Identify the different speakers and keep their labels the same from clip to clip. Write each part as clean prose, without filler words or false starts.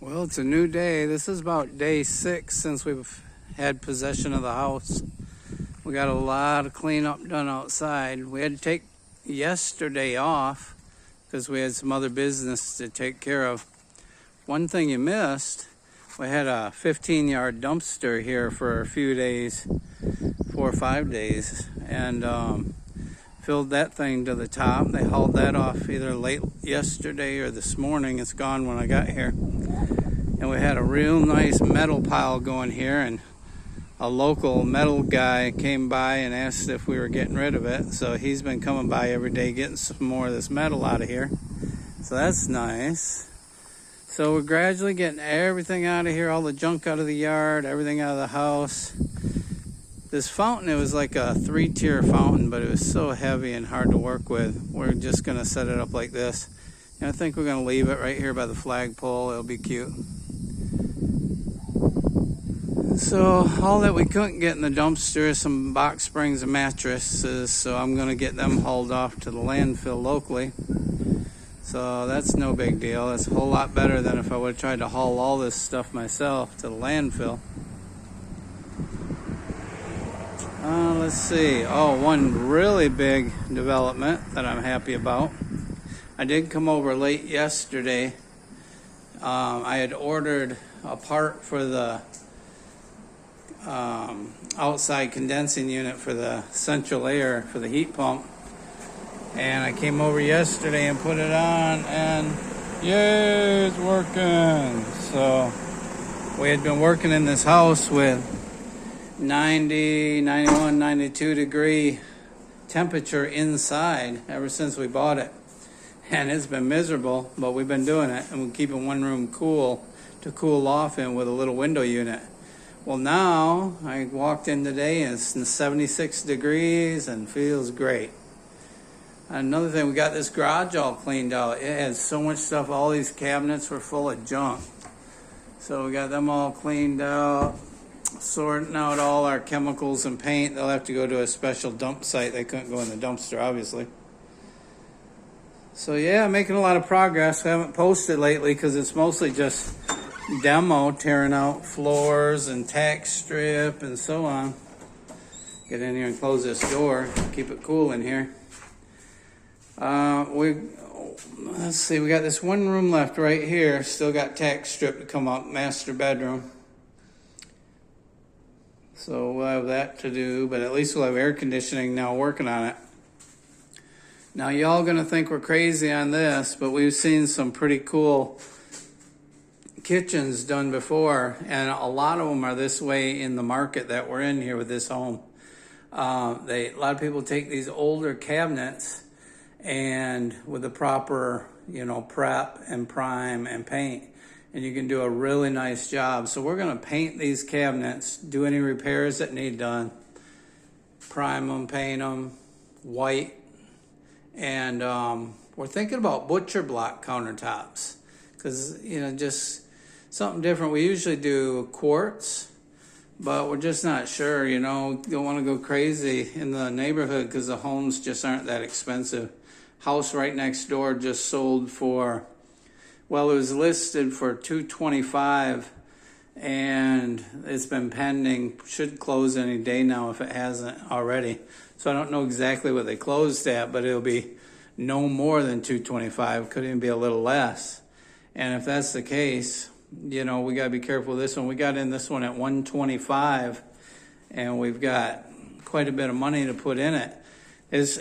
Speaker 1: Well, it's a new day. This is about day 6 since we've had possession of the house. We got a lot of cleanup done outside. We had to take yesterday off because we had some other business to take care of. One thing you missed, we had a 15-yard dumpster here for a few days, 4 or 5 days, and filled that thing to the top. They hauled that off either late yesterday or this morning. It's gone when I got here. And we had a real nice metal pile going here, and a local metal guy came by and asked if we were getting rid of it. So he's been coming by every day getting some more of this metal out of here. So that's nice. So we're gradually getting everything out of here, all the junk out of the yard, everything out of the house. This fountain, it was like a 3-tier fountain, but it was so heavy and hard to work with. We're just gonna set it up like this. And I think we're gonna leave it right here by the flagpole. It'll be cute. So all that we couldn't get in the dumpster is some box springs and mattresses, so I'm going to get them hauled off to the landfill locally. So that's no big deal. It's a whole lot better than if I would have tried to haul all this stuff myself to the landfill. Let's see. Oh, one really big development that I'm happy about. I did come over late yesterday. I had ordered a part for the outside condensing unit for the central air for the heat pump, and I came over yesterday and put it on, and yay, it's working. So we had been working in this house with 90, 91, 92 degree temperature inside ever since we bought it, and it's been miserable, but we've been doing it, and we're keeping one room cool to cool off in with a little window unit. Well, now I walked in today and it's 76 degrees and feels great. Another thing, we got this garage all cleaned out. It had so much stuff. All these cabinets were full of junk. So we got them all cleaned out, sorting out all our chemicals and paint. They'll have to go to a special dump site. They couldn't go in the dumpster, obviously. So yeah, making a lot of progress. I haven't posted lately because it's mostly just demo, tearing out floors and tack strip and so on. Get in here and close this door, keep it cool in here. Let's see, we got this one room left right here, still got tack strip to come up, master bedroom. So we'll have that to do, but at least we'll have air conditioning now working on it. Now y'all gonna think we're crazy on this, but we've seen some pretty cool kitchens done before, and a lot of them are this way in the market that we're in here with this home. A lot of people take these older cabinets and with the proper, prep and prime and paint, and you can do a really nice job. So we're going to paint these cabinets, do any repairs that need done, prime them, paint them white, and we're thinking about butcher block countertops because, just something different. We usually do quartz, but we're just not sure, Don't want to go crazy in the neighborhood because the homes just aren't that expensive. House right next door just sold for, well, it was listed for $225, and it's been pending. Should close any day now if it hasn't already. So I don't know exactly what they closed at, but it'll be no more than $225. Could even be a little less. And if that's the case, we got to be careful with this one. We got in this one at $125, and we've got quite a bit of money to put in it.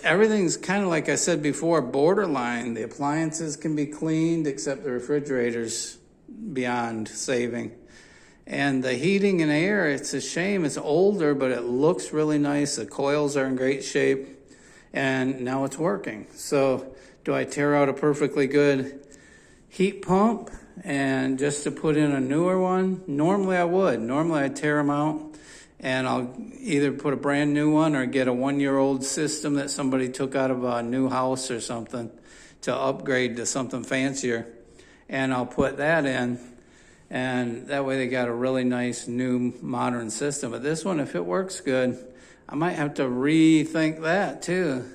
Speaker 1: Everything's kind of like I said before, borderline. The appliances can be cleaned, except the refrigerator's beyond saving. And the heating and air, it's a shame. It's older, but it looks really nice. The coils are in great shape, and now it's working. So do I tear out a perfectly good heat pump and just to put in a newer one? Normally I would. Normally I'd tear them out and I'll either put a brand new one or get a 1-year-old system that somebody took out of a new house or something to upgrade to something fancier. And I'll put that in, and that way they got a really nice new modern system. But this one, if it works good, I might have to rethink that too.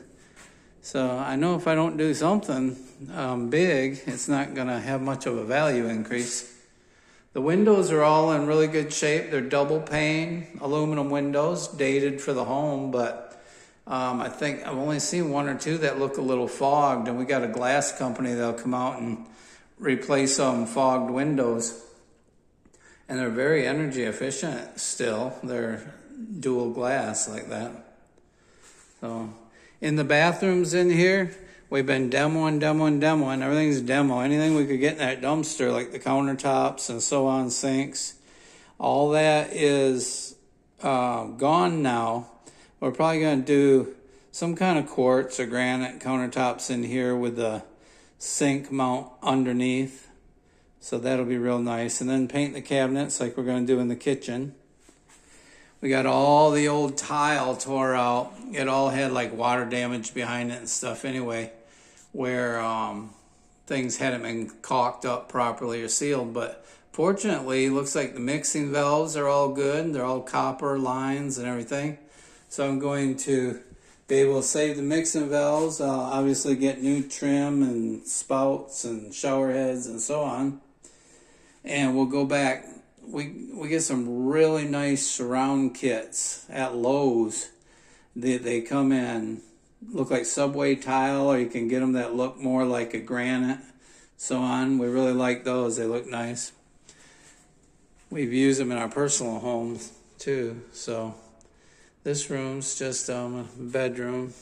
Speaker 1: So I know if I don't do something big, it's not going to have much of a value increase. The windows are all in really good shape. They're double pane aluminum windows, dated for the home, but I think I've only seen one or two that look a little fogged, and we got a glass company that'll come out and replace some fogged windows. And they're very energy efficient still. They're dual glass like that. So in the bathrooms in here, we've been demoing. Everything's demo. Anything we could get in that dumpster, like the countertops and so on, sinks, all that is gone now. We're probably going to do some kind of quartz or granite countertops in here with the sink mount underneath. So that'll be real nice. And then paint the cabinets like we're going to do in the kitchen. We got all the old tile tore out. It all had like water damage behind it and stuff anyway, where things hadn't been caulked up properly or sealed. But fortunately, it looks like the mixing valves are all good. They're all copper lines and everything. So I'm going to be able to save the mixing valves. Obviously get new trim and spouts and shower heads and so on. And we'll go back. We get some really nice surround kits at Lowe's. They come in, look like subway tile, or you can get them that look more like a granite, so on. We really like those. They look nice. We've used them in our personal homes too. So this room's just a bedroom.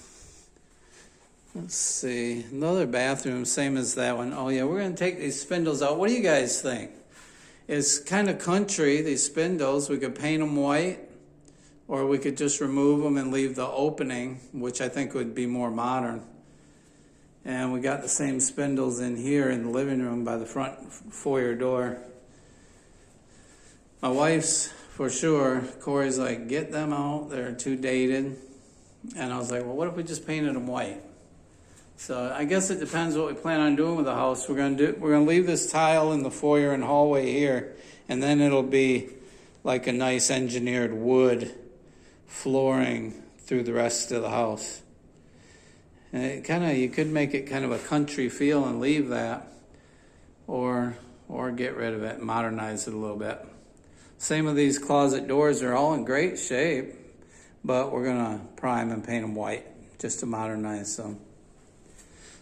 Speaker 1: Let's see, another bathroom, same as that one. Oh yeah, we're gonna take these spindles out. What do you guys think? It's kind of country, these spindles. We could paint them white, or we could just remove them and leave the opening, which I think would be more modern. And we got the same spindles in here in the living room by the front foyer door. My wife's for sure. Corey's like, get them out, they're too dated. And I was like, well, what if we just painted them white? So I guess it depends what we plan on doing with the house. We're gonna leave this tile in the foyer and hallway here, and then it'll be like a nice engineered wood flooring through the rest of the house. And you could make it kind of a country feel and leave that, or get rid of it and modernize it a little bit. Same with these closet doors. They're all in great shape, but we're gonna prime and paint them white just to modernize them.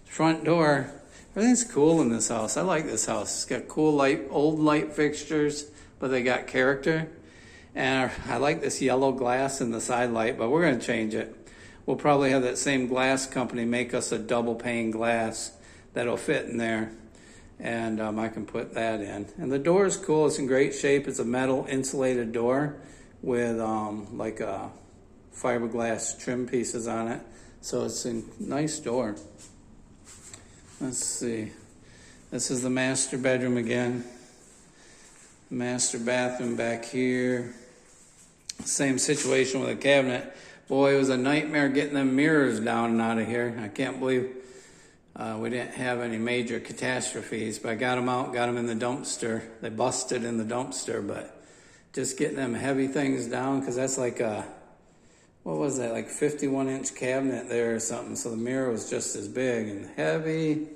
Speaker 1: Front door, everything's cool in this house. I like this house. It's got cool old light fixtures, but they got character. And I like this yellow glass in the side light, but we're going to change it. We'll probably have that same glass company make us a double pane glass that'll fit in there. And I can put that in. And the door is cool. It's in great shape. It's a metal insulated door with like fiberglass trim pieces on it. So it's a nice door. Let's see. This is the master bedroom again. Master bathroom back here. Same situation with a cabinet. Boy, it was a nightmare getting them mirrors down and out of here. I can't believe we didn't have any major catastrophes, but I got them out, got them in the dumpster. They busted in the dumpster, but just getting them heavy things down, because that's like what was that, like 51-inch cabinet there or something, so the mirror was just as big and heavy,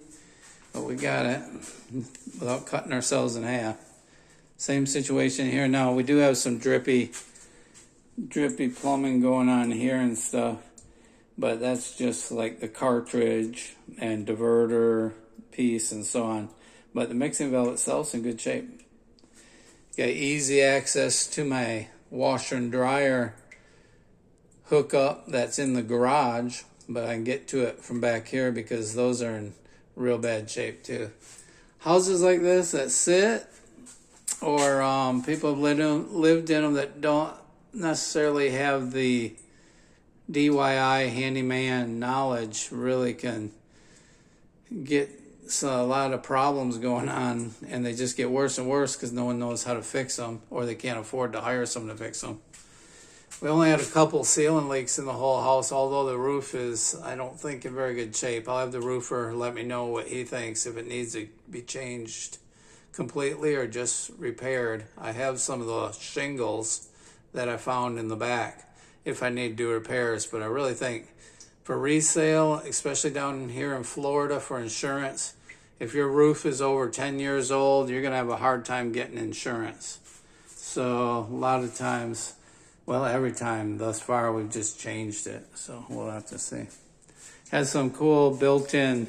Speaker 1: but we got it without cutting ourselves in half. Same situation here now. We do have some drippy plumbing going on here and stuff, but that's just like the cartridge and diverter piece and so on. But the mixing valve itself's in good shape. Got easy access to my washer and dryer hookup that's in the garage, but I can get to it from back here because those are in real bad shape too. Houses like this that sit, or people have lived in them that don't necessarily have the DIY handyman knowledge, really can get a lot of problems going on, and they just get worse and worse because no one knows how to fix them, or they can't afford to hire someone to fix them. We only had a couple ceiling leaks in the whole house, although the roof is, I don't think, in very good shape. I'll have the roofer let me know what he thinks, if it needs to be changed completely or just repaired. I have some of the shingles that I found in the back if I need to do repairs, but I really think for resale, especially down here in Florida for insurance, if your roof is over 10 years old, you're going to have a hard time getting insurance. So a lot of times, well, every time thus far, we've just changed it. So we'll have to see. Has some cool built-in,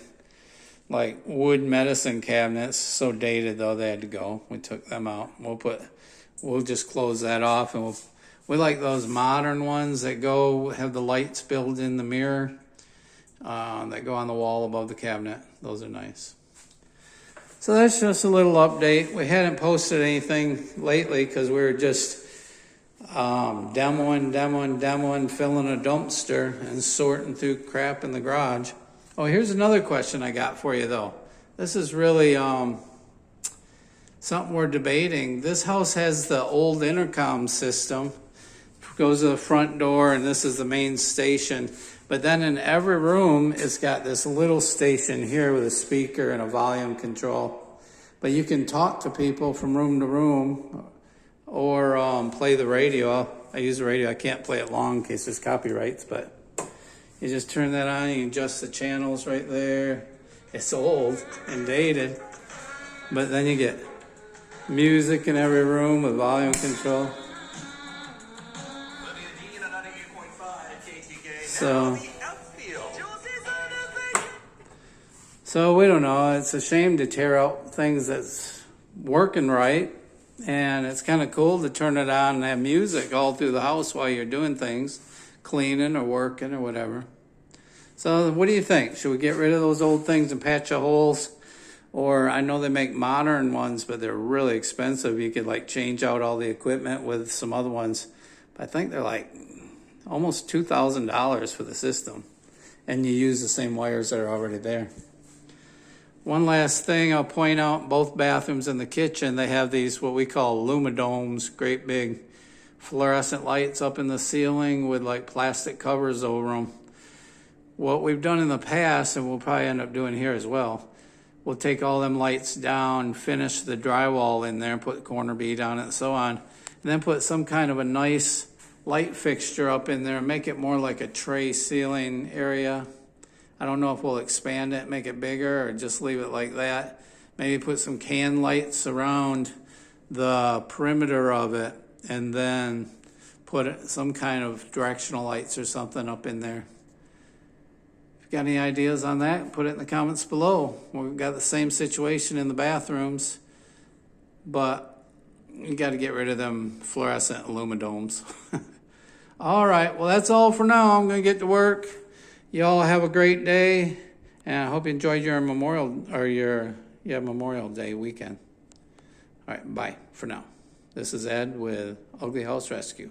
Speaker 1: like wood medicine cabinets. So dated though, they had to go. We took them out. We'll just close that off, and we like those modern ones that have the lights built in the mirror that go on the wall above the cabinet. Those are nice. So that's just a little update. We hadn't posted anything lately because we were just demoing, filling a dumpster and sorting through crap in the garage. Oh, here's another question I got for you though. This is really something we're debating. This house has the old intercom system. Goes to the front door, and this is the main station. But then in every room, it's got this little station here with a speaker and a volume control. But you can talk to people from room to room or play the radio. I use the radio. I can't play it long in case there's copyrights, but you just turn that on. You can adjust the channels right there. It's old and dated, but then you get music in every room with volume control. So we don't know. It's a shame to tear out things that's working right, and it's kind of cool to turn it on and have music all through the house while you're doing things, cleaning or working or whatever. So what do you think? Should we get rid of those old things and patch the holes? Or I know they make modern ones, but they're really expensive. You could like change out all the equipment with some other ones. But I think they're like almost $2,000 for the system, and you use the same wires that are already there. One last thing I'll point out, both bathrooms and the kitchen, they have these what we call lumidomes, great big fluorescent lights up in the ceiling with like plastic covers over them. What we've done in the past, and we'll probably end up doing here as well, we'll take all them lights down, finish the drywall in there, put corner bead on it and so on, and then put some kind of a nice light fixture up in there, make it more like a tray ceiling area. I don't know if we'll expand it, make it bigger, or just leave it like that. Maybe put some can lights around the perimeter of it, and then put some kind of directional lights or something up in there. If you got any ideas on that, put it in the comments below. We've got the same situation in the bathrooms, but you got to get rid of them fluorescent lumidomes. All right, well, that's all for now. I'm going to get to work. Y'all have a great day, and I hope you enjoyed your Memorial Day weekend. All right, bye for now. This is Ed with Ugly House Rescue.